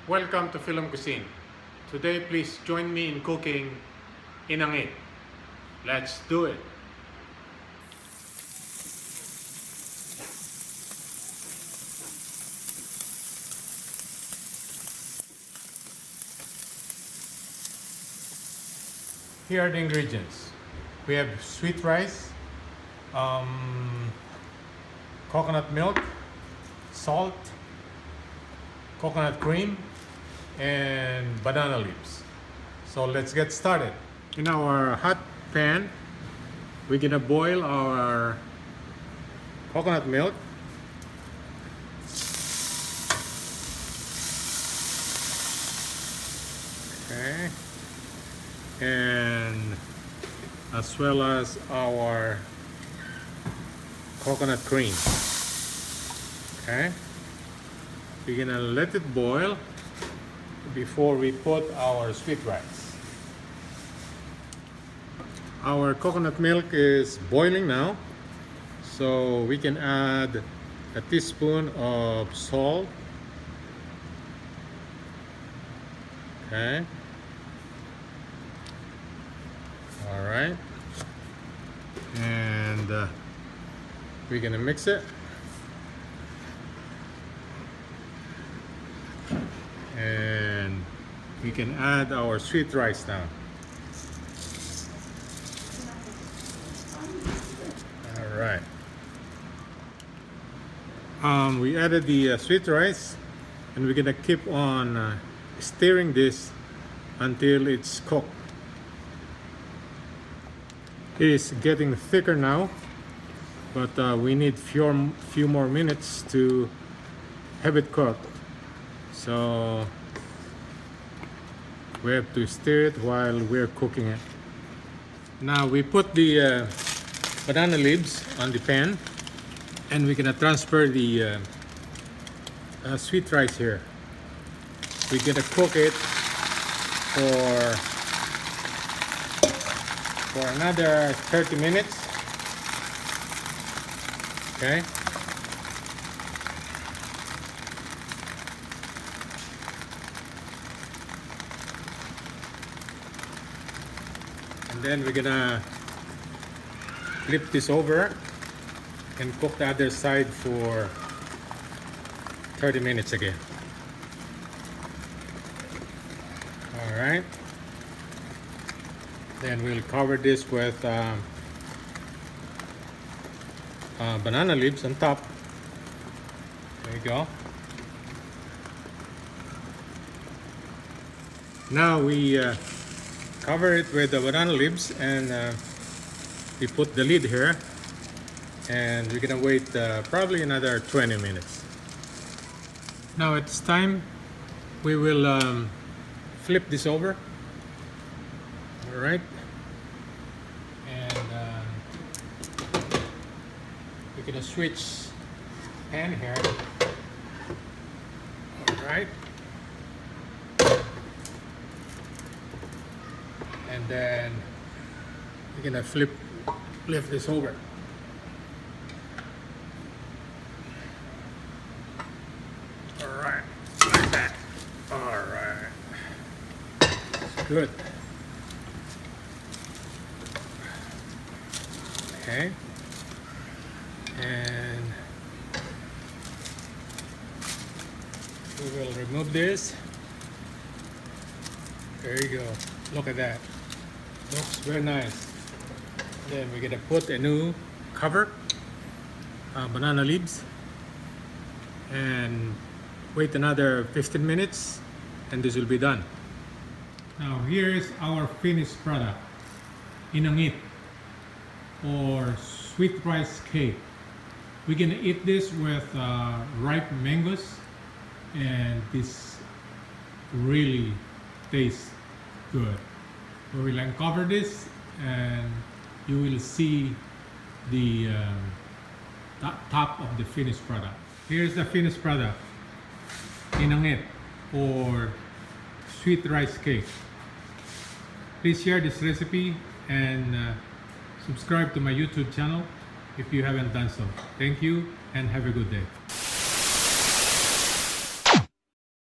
Welcome to FILAM Cuisine. Today, please join me in cooking Inangit. Let's do it. Here are the ingredients. We have sweet rice, coconut milk, salt, coconut cream, and banana leaves. So let's get started. In our hot pan, we're gonna boil our coconut milk. Okay. And as well as our coconut cream. Okay. We're gonna let it boil before we put our sweet rice. Our coconut milk is boiling now, so we can add a teaspoon of salt. Okay. All right. And we're gonna mix it. And we can add our sweet rice now. All right. We added the sweet rice, and we're gonna keep on stirring this until it's cooked. It is getting thicker now, but we need few more minutes to have it cooked. So we have to stir it while we're cooking it. Now we put the banana leaves on the pan, and we're gonna transfer the sweet rice here. We're gonna cook it for another 30 minutes. Okay. And then we're gonna flip this over and cook the other side for 30 minutes again. All right. Then we'll cover this with banana leaves on top. There you go. Now we cover it with the banana leaves, and we put the lid here, and we're gonna wait probably another 20 minutes. Now it's time. We will flip this over. All right, and we're gonna switch pan here. All right, and then we're gonna flip this over. All right, like that. All right, good. Okay, and we will remove this. There you go. Look at that. Looks very nice. Then we're gonna put a new cover, banana leaves, and wait another 15 minutes, and this will be done. Now here is our finished product, Inangit, or sweet rice cake. We're gonna eat this with ripe mangoes, and this really tastes good. We will uncover this, and you will see the top of the finished product. Here's the finished product, Inangit, or sweet rice cake. Please share this recipe and subscribe to my YouTube channel if you haven't done so. Thank you and have a good day.